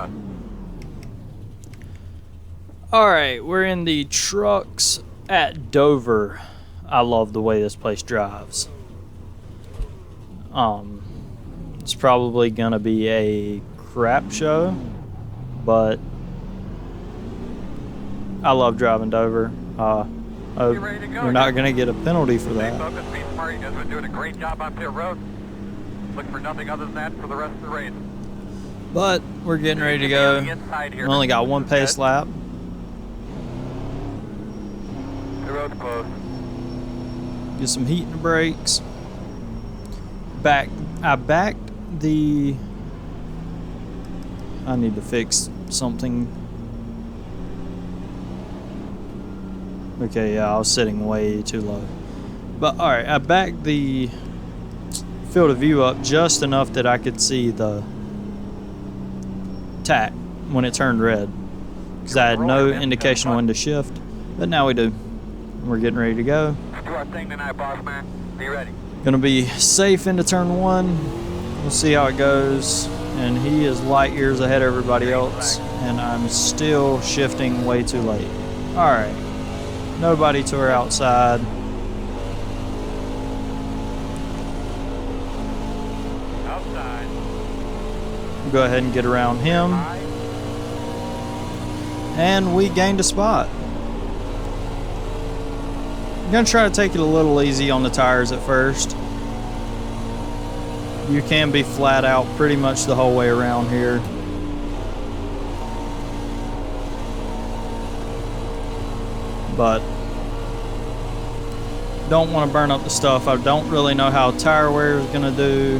us. All right, we're in the trucks at Dover. I love the way this place drives. It's probably gonna be a crap show, but I love driving Dover. We're not gonna get a penalty for that. Focus, be smart. You guys have been doing a great job on pit road. Look for nothing other than that for the rest of the race. But we're getting ready to go. We only got one pace lap. The road's closed. Get some heat in the brakes. I backed the. I need to fix something. Okay, yeah, I was sitting way too low. But alright, I backed the field of view up just enough that I could see the tack when it turned red. Because I had no indication when to shift. But now we do. We're getting ready to go. Let's do our thing tonight, boss man. Be ready. Gonna be safe into turn one. We'll see how it goes. And he is light years ahead of everybody else. And I'm still shifting way too late. Alright. Nobody to our outside. Outside. Go ahead and get around him. And we gained a spot. I'm going to try to take it a little easy on the tires at first. You can be flat out pretty much the whole way around here. But don't want to burn up the stuff. I don't really know how tire wear is going to do.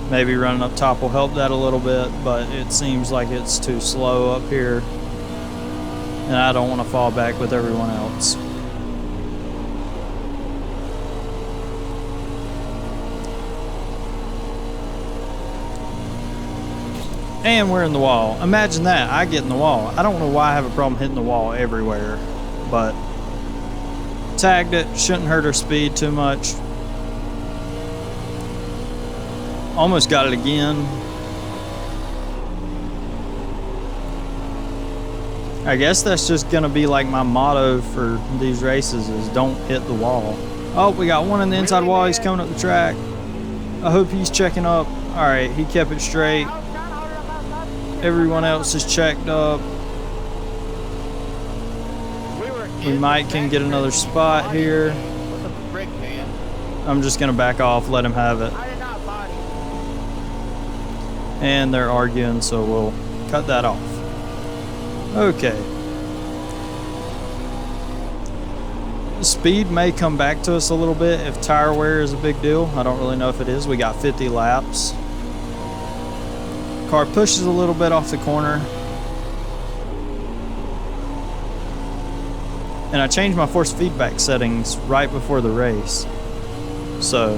Maybe running up top will help that a little bit, but it seems like it's too slow up here. And I don't want to fall back with everyone else. And we're in the wall. Imagine that, I get in the wall. I don't know why I have a problem hitting the wall everywhere, but tagged it, shouldn't hurt her speed too much. Almost got it again. I guess that's just gonna be like my motto for these races is don't hit the wall. Oh, we got one in the inside wall. He's coming up the track. I hope he's checking up. All right, he kept it straight. Everyone else is checked up. We might can get another spot here. I'm just gonna back off, let him have it. And they're arguing, so we'll cut that off. Okay. Speed may come back to us a little bit if tire wear is a big deal. I don't really know if it is. We got 50 laps. Car pushes a little bit off the corner. And I changed my force feedback settings right before the race. So,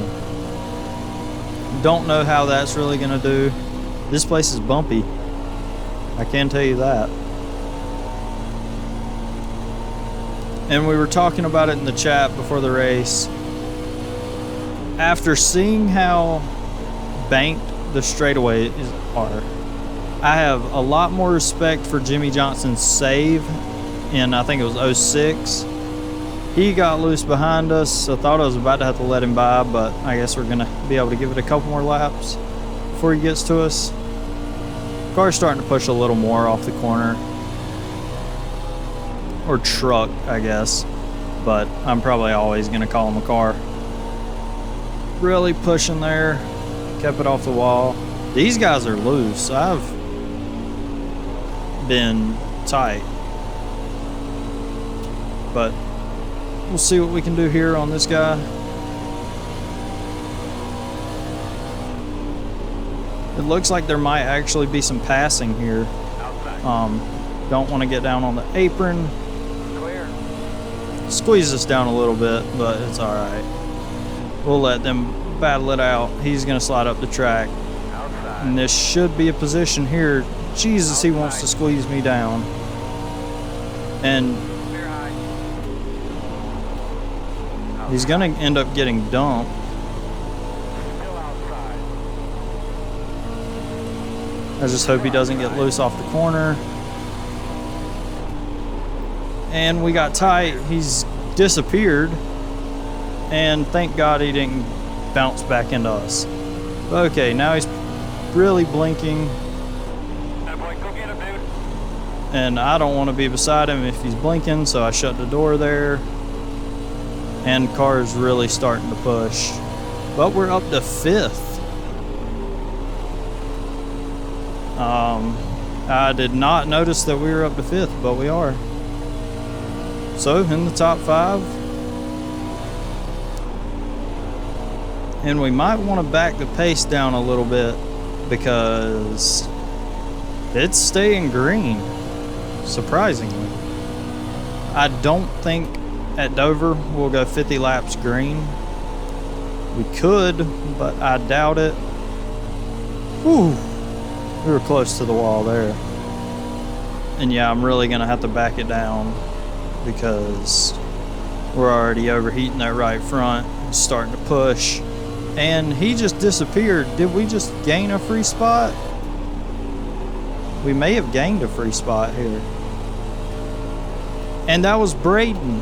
don't know how that's really gonna do. This place is bumpy. I can tell you that. And we were talking about it in the chat before the race. After seeing how banked the straightaways are, I have a lot more respect for Jimmy Johnson's save in, I think it was 06. He got loose behind us, so I thought I was about to have to let him by, but I guess we're gonna be able to give it a couple more laps before he gets to us. Car's starting to push a little more off the corner. Or truck, I guess. But I'm probably always gonna call him a car. Really pushing there. Kept it off the wall. These guys are loose. I've been tight. But we'll see what we can do here on this guy. It looks like there might actually be some passing here. Don't want to get down on the apron. Squeeze us down a little bit, but it's alright. We'll let them battle it out. He's going to slide up the track. And this should be a position here. Jesus, he wants to squeeze me down. And he's going to end up getting dumped. I just hope he doesn't get loose off the corner. And we got tight. He's disappeared. And thank God he didn't bounce back into us. Okay, now he's really blinking. And I don't want to be beside him if he's blinking, so I shut the door there. And the car is really starting to push. But we're up to 5th. I did not notice that we were up to 5th, but we are. So, in the top 5. And we might want to back the pace down a little bit because it's staying green, surprisingly. I don't think at Dover we'll go 50 laps green. We could, but I doubt it. Whew. We were close to the wall there. And yeah, I'm really going to have to back it down because we're already overheating that right front. It's starting to push. And he just disappeared. Did we just gain a free spot? We may have gained a free spot here. And that was Braden.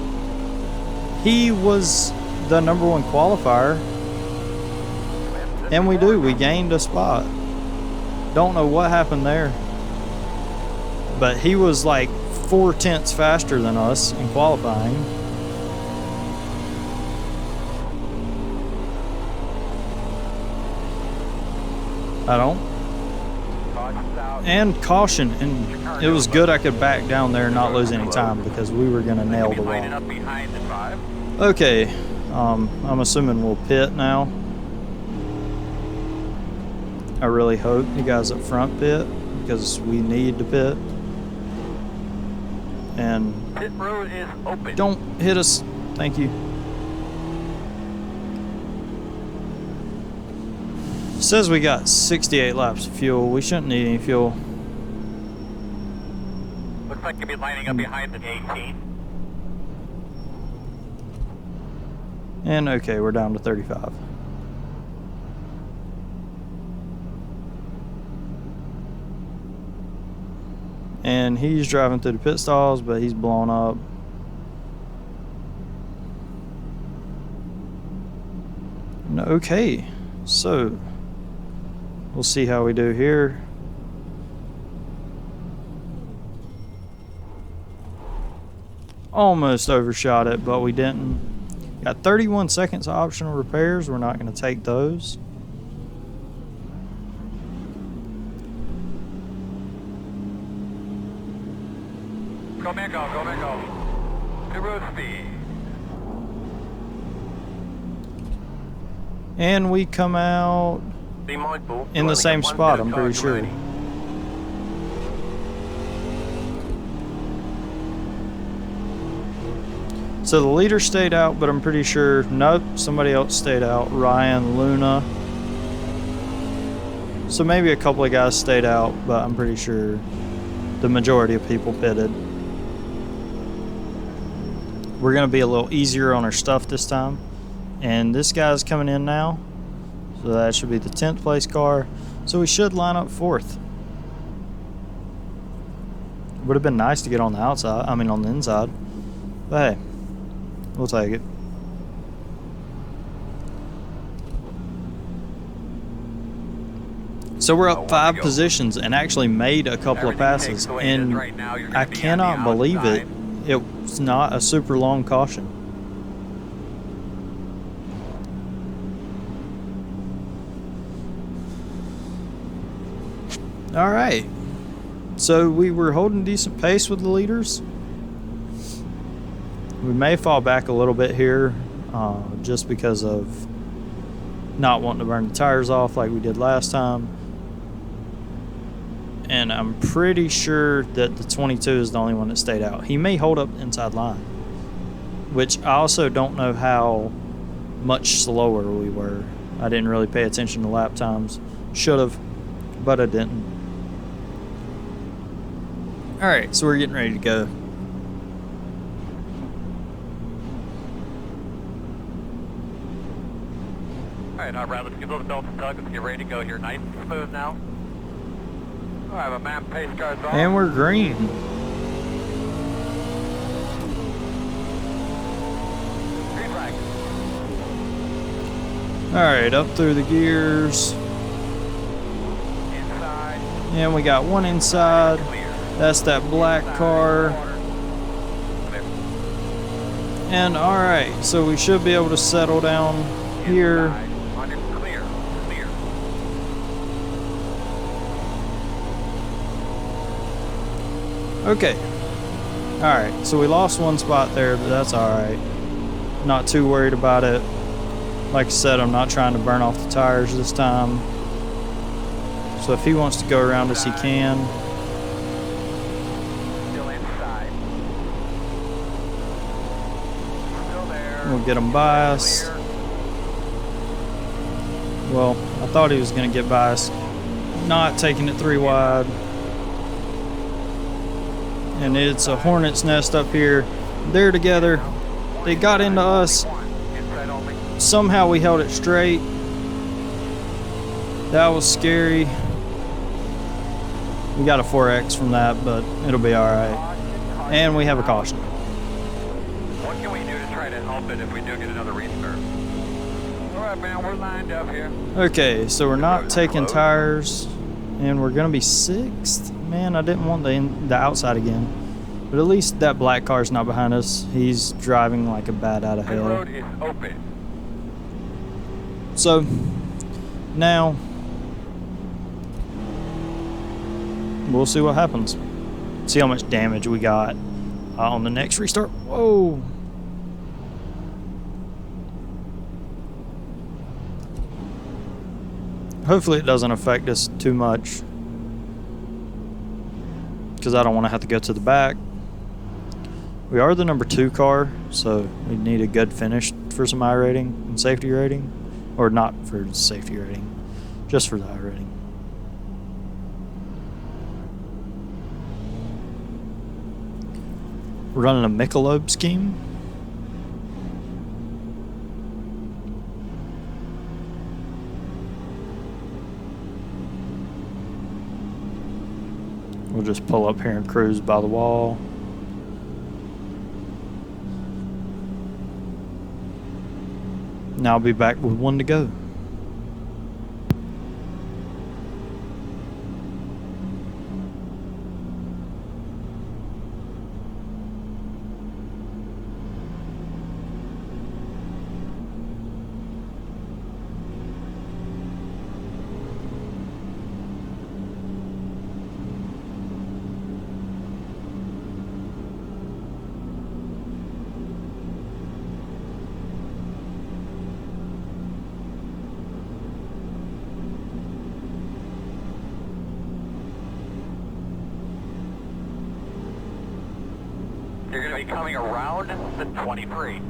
He was the #1 qualifier. And we gained a spot. Don't know what happened there. But he was like 4/10 faster than us in qualifying. I don't. And caution. And it was good I could back down there and not lose any time because we were going to nail the wall. Okay. I'm assuming we'll pit now. I really hope you guys up front pit because we need to pit. And pit road is open. Don't hit us. Thank you. It says we got 68 laps of fuel. We shouldn't need any fuel. Looks like you'll be lining up behind the 18. And okay, we're down to 35. And he's driving through the pit stalls, but he's blown up. Okay, so we'll see how we do here. Almost overshot it, but we didn't. Got 31 seconds of optional repairs. We're not going to take those. Go man, go. Pit road speed. And we come out Be mindful. in the same spot, I'm pretty sure. So the leader stayed out, but I'm pretty sure, nope, somebody else stayed out. Ryan, Luna. So maybe a couple of guys stayed out, but I'm pretty sure the majority of people pitted. We're going to be a little easier on our stuff this time. And this guy's coming in now. So that should be the 10th place car. So we should line up 4th. Would have been nice to get on the outside, on the inside. But hey, we'll take it. So we're up 5 positions and actually made a couple of passes. And I cannot believe it. It's not a super long caution. All right. So we were holding decent pace with the leaders. We may fall back a little bit here just because of not wanting to burn the tires off like we did last time. And I'm pretty sure that the 22 is the only one that stayed out. He may hold up the inside line, which I also don't know how much slower we were. I didn't really pay attention to lap times. Should have, but I didn't. All right, so we're getting ready to go. All right, let's give those belts a tug. Let's get ready to go here. Nice and smooth now. I have a man pace cards on. And we're green. Green flag. Alright, up through the gears. Inside. And we got one inside. Clear. That's that black car. Clear. And alright, so we should be able to settle down here. Inside. Under clear. Clear. Okay. Alright, so we lost one spot there, but that's alright. Not too worried about it. Like I said, I'm not trying to burn off the tires this time. So if he wants to go around us, he can. Still inside. Still there. We'll get him by us. Clear. Well, I thought he was going to get by us. Not taking it 3 wide. And it's a hornet's nest up here. They're together. They got into us. Inside only. Somehow we held it straight. That was scary. We got a 4X from that, but it'll be alright. And we have a caution. What can we do to try to help it if we do get another restart? Alright, man, we're lined up here. Okay, so we're not taking tires, and we're gonna be 6th. Man, I didn't want the outside again. But at least that black car's not behind us. He's driving like a bat out of The hell. road is open. So, now, we'll see what happens. See how much damage we got on the next restart. Whoa! Hopefully it doesn't affect us too much, because I don't want to have to go to the back. We are the number 2 car, so we need a good finish for some I rating and safety rating. Or not for safety rating, just for the I rating. We're running a Michelob scheme. We'll just pull up here and cruise by the wall. Now I'll be back with 1 to go. You're going to be coming around the 23.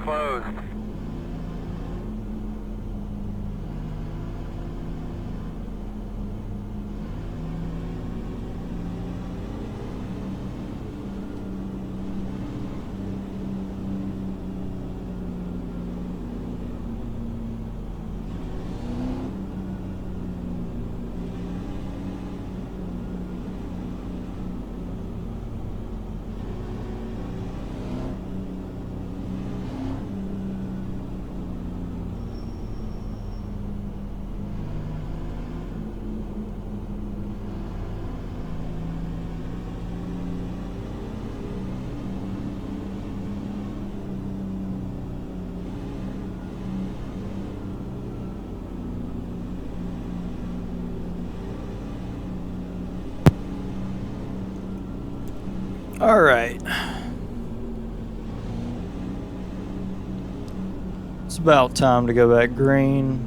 Closed. All right. It's about time to go back green.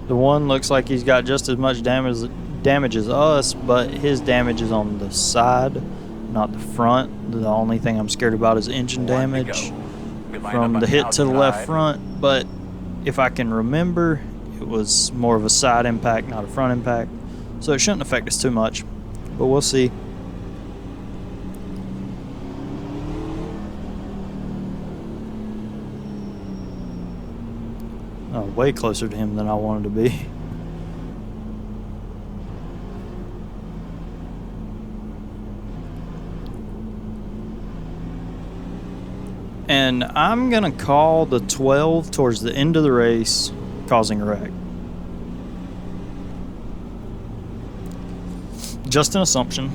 The one looks like he's got just as much damage as us, but his damage is on the side, not the front. The only thing I'm scared about is engine damage. from the hit to the left front, but if I can remember, it was more of a side impact, not a front impact, so it shouldn't affect us too much, but we'll see. Oh, way closer to him than I wanted to be. And I'm gonna call the 12 towards the end of the race causing a wreck. Just an assumption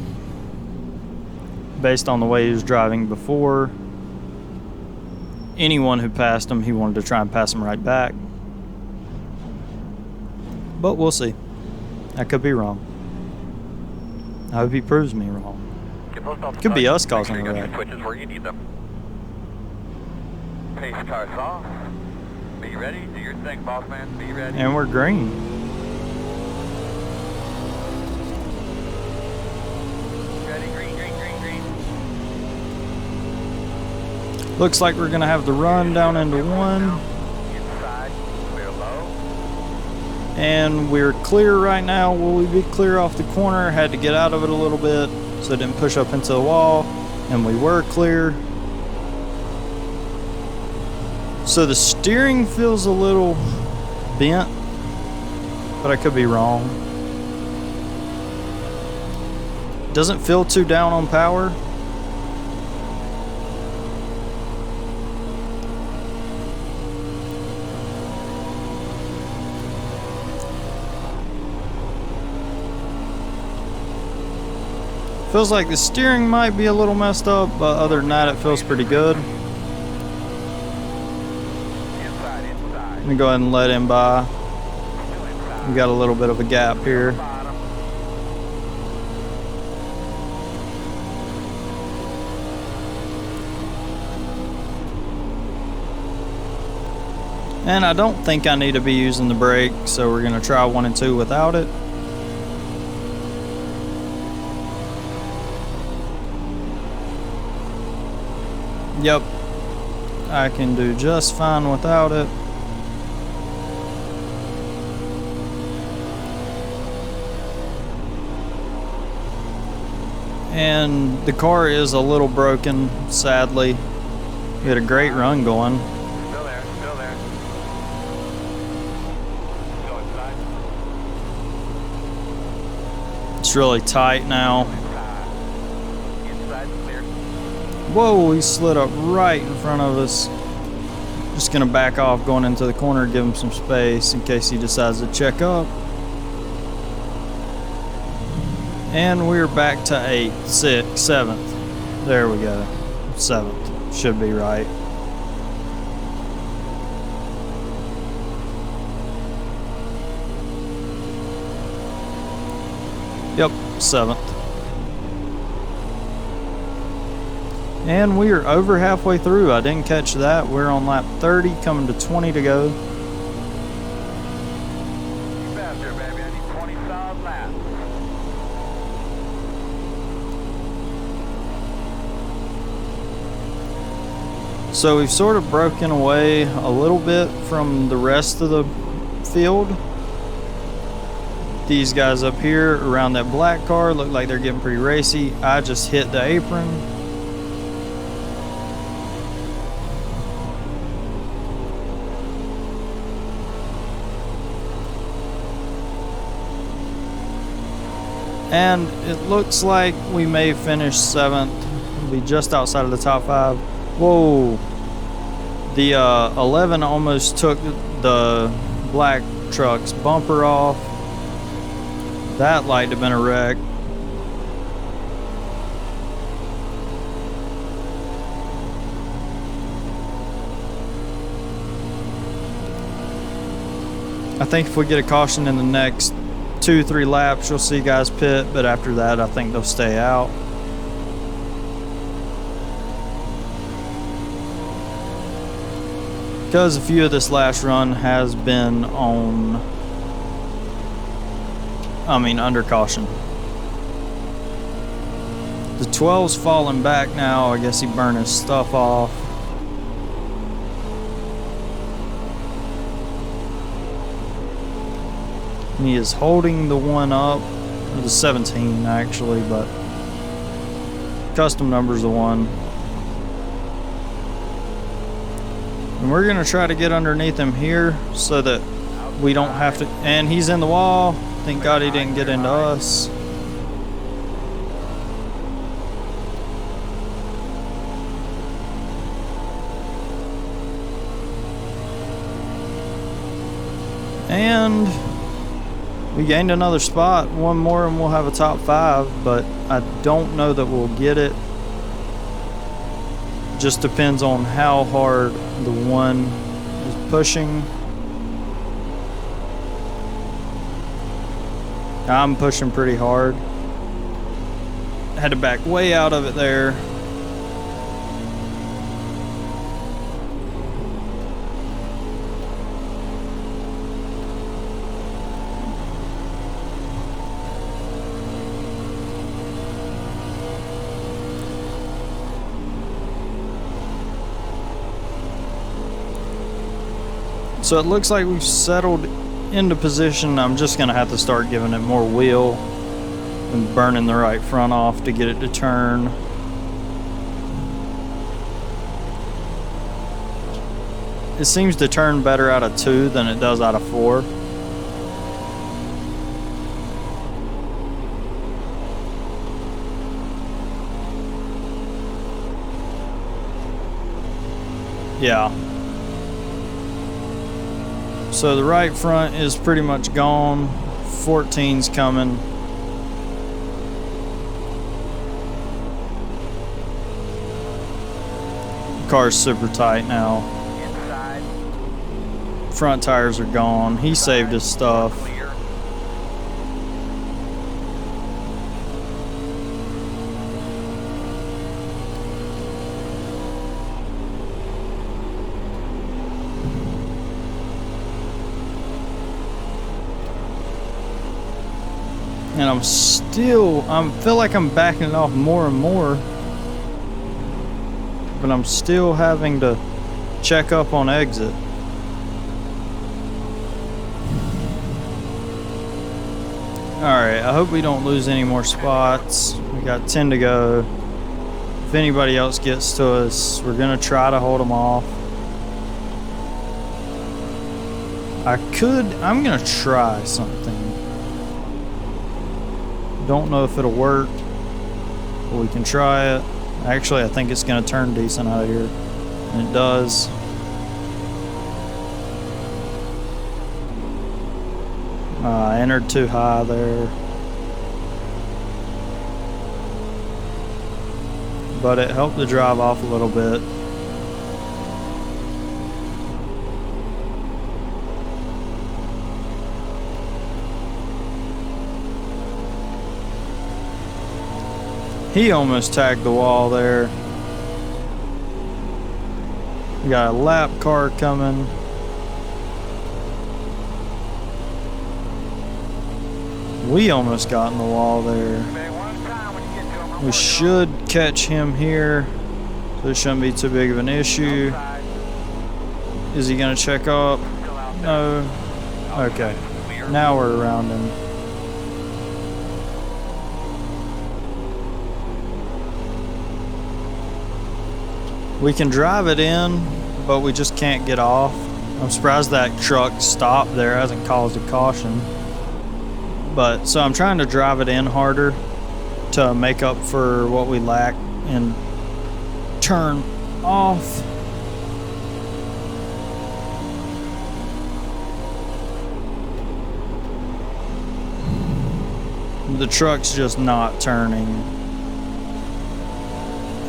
based on the way he was driving before. Anyone who passed him, he wanted to try and pass him right back. But we'll see. I could be wrong. I hope he proves me wrong. Could be us causing a wreck. Switches where you need them. Pace car's off. Be ready. Do your thing, boss man. Be ready. And we're green. Ready. Green, green, green, green. Looks like we're gonna have the run down into one. Inside. Clear low. And we're clear right now. Will we be clear off the corner? Had to get out of it a little bit so it didn't push up into the wall. And we were clear. So the steering feels a little bent, but I could be wrong. Doesn't feel too down on power. Feels like the steering might be a little messed up, but other than that, it feels pretty good. I'm gonna go ahead and let him by. We got a little bit of a gap here. And I don't think I need to be using the brake, so we're gonna try 1 and 2 without it. Yep, I can do just fine without it. And the car is a little broken, sadly. We had a great run going. Still there, still there. Still inside. It's really tight now. Inside clear. Whoa, he slid up right in front of us. Just gonna back off going into the corner, give him some space in case he decides to check up. And we're back to 8th, 6th, 7th. There we go. 7th. Should be right. Yep, 7th. And we are over halfway through. I didn't catch that. We're on lap 30, coming to 20 to go. Faster, baby. I need 20 solid laps. So we've sort of broken away a little bit from the rest of the field. These guys up here around that black car look like they're getting pretty racy. I just hit the apron. And it looks like we may finish 7th. We'll be just outside of the top 5. Whoa. The 11 almost took the black truck's bumper off. That might have been a wreck. I think if we get a caution in the next 2-3 laps, you'll see guys pit, but after that I think they'll stay out. Because a few of this last run has been on, under caution. The 12's falling back now. I guess he burned his stuff off. And he is holding the one up, or the 17 actually, but custom number's the one. And we're gonna try to get underneath him here so that we don't have to, and he's in the wall. Thank God he didn't get into us. And we gained another spot, one more and we'll have a top 5, but I don't know that we'll get it. Just depends on how hard the one is pushing. I'm pushing pretty hard. Had to back way out of it there. So it looks like we've settled into position. I'm just gonna have to start giving it more wheel and burning the right front off to get it to turn. It seems to turn better out of 2 than it does out of 4. Yeah. So the right front is pretty much gone. 14's coming. The car's super tight now. Front tires are gone. He saved his stuff. And I feel like I'm backing it off more and more, but I'm still having to check up on exit. Alright, I hope we don't lose any more spots. We got 10 to go. If anybody else gets to us, we're gonna try to hold them off. I'm gonna try something. Don't know if it'll work, but we can try it. Actually, I think it's gonna turn decent out of here, and it does. I entered too high there, but it helped the drive off a little bit. He almost tagged the wall there. We got a lap car coming. We almost got in the wall there. We should catch him here, so it shouldn't be too big of an issue. Is he gonna check up? No. Okay. Now we're around him. We can drive it in, but we just can't get off. I'm surprised that truck stopped there, hasn't caused a caution. But so I'm trying to drive it in harder to make up for what we lack and turn off. The truck's just not turning.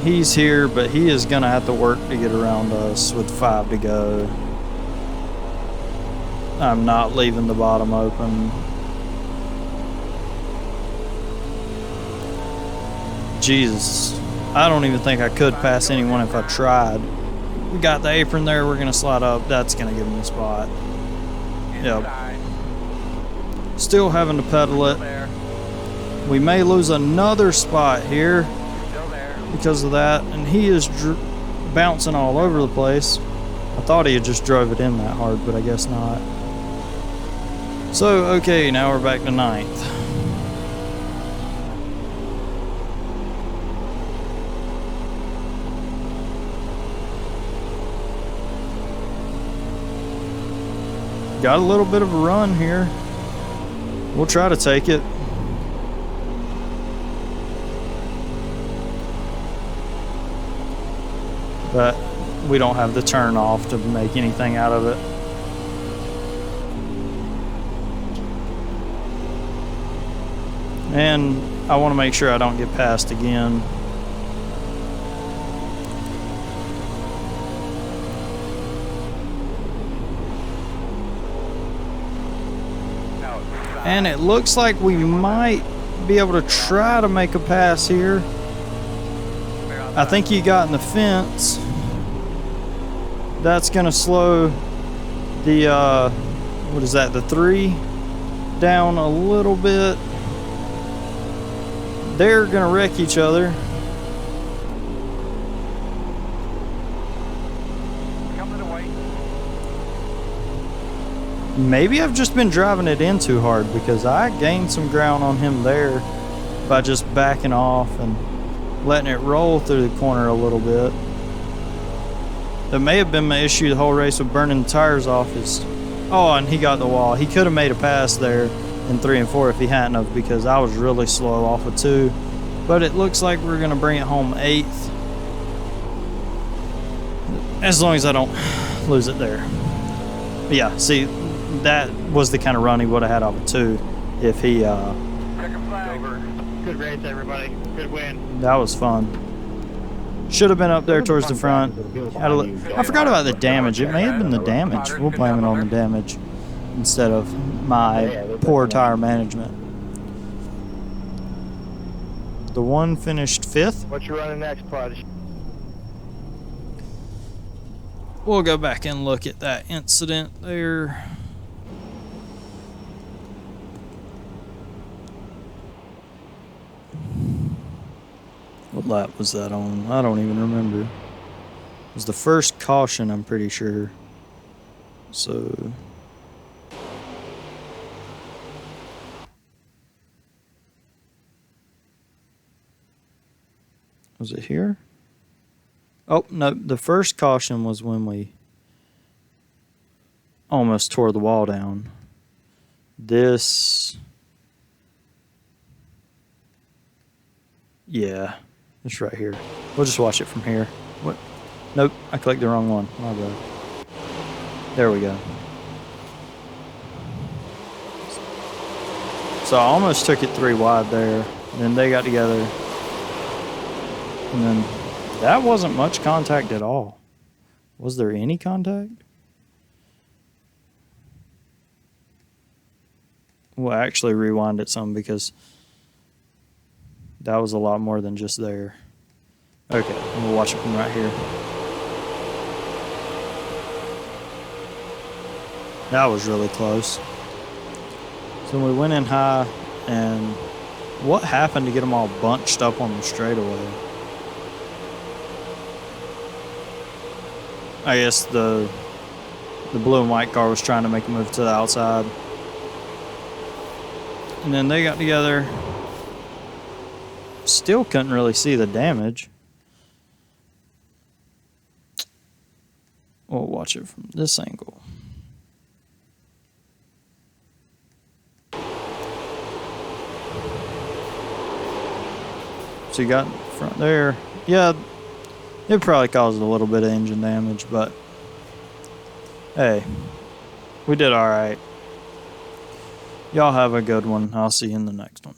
He's here, but he is gonna have to work to get around us with 5 to go. I'm not leaving the bottom open. Jesus, I don't even think I could pass anyone if I tried. We got the apron there, we're gonna slide up. That's gonna give him a spot. Yep. Still having to pedal it. We may lose another spot here because of that, and he is bouncing all over the place. I thought he had just drove it in that hard, but I guess not. So, okay, now we're back to 9th. Got a little bit of a run here. We'll try to take it. But we don't have the turn off to make anything out of it. And I want to make sure I don't get passed again. And it looks like we might be able to try to make a pass here. I think he got in the fence. That's going to slow the, what is that, the 3 down a little bit. They're going to wreck each other. Maybe I've just been driving it in too hard because I gained some ground on him there by just backing off and letting it roll through the corner a little bit. That may have been my issue the whole race with burning the tires off his... Oh, and he got the wall. He could have made a pass there in 3 and 4 if he hadn't have, because I was really slow off of 2. But it looks like we're going to bring it home 8th. As long as I don't lose it there. But yeah, see, that was the kind of run he would have had off of 2 if he... Good race, everybody. Good win. That was fun. Should have been up there towards the front. I forgot about the damage. It may have been the damage. We'll blame it on the damage instead of my poor tire management. The one finished 5th. What you running next, Pudge? We'll go back and look at that incident there. What lap was that on? I don't even remember. It was the first caution, I'm pretty sure. So... was it here? Oh, no, the first caution was when we almost tore the wall down. This... yeah. It's right here. We'll just watch it from here. What? Nope, I clicked the wrong one. My bad. There we go. So I almost took it 3 wide there. And then they got together. And then that wasn't much contact at all. Was there any contact? We'll actually rewind it some because that was a lot more than just there. Okay, we'll watch it from right here. That was really close. So we went in high, and what happened to get them all bunched up on the straightaway? I guess the blue and white car was trying to make a move to the outside. And then they got together. Still couldn't really see the damage. We'll watch it from this angle. So you got in front there. Yeah, it probably caused a little bit of engine damage, but hey, we did all right. Y'all have a good one. I'll see you in the next one.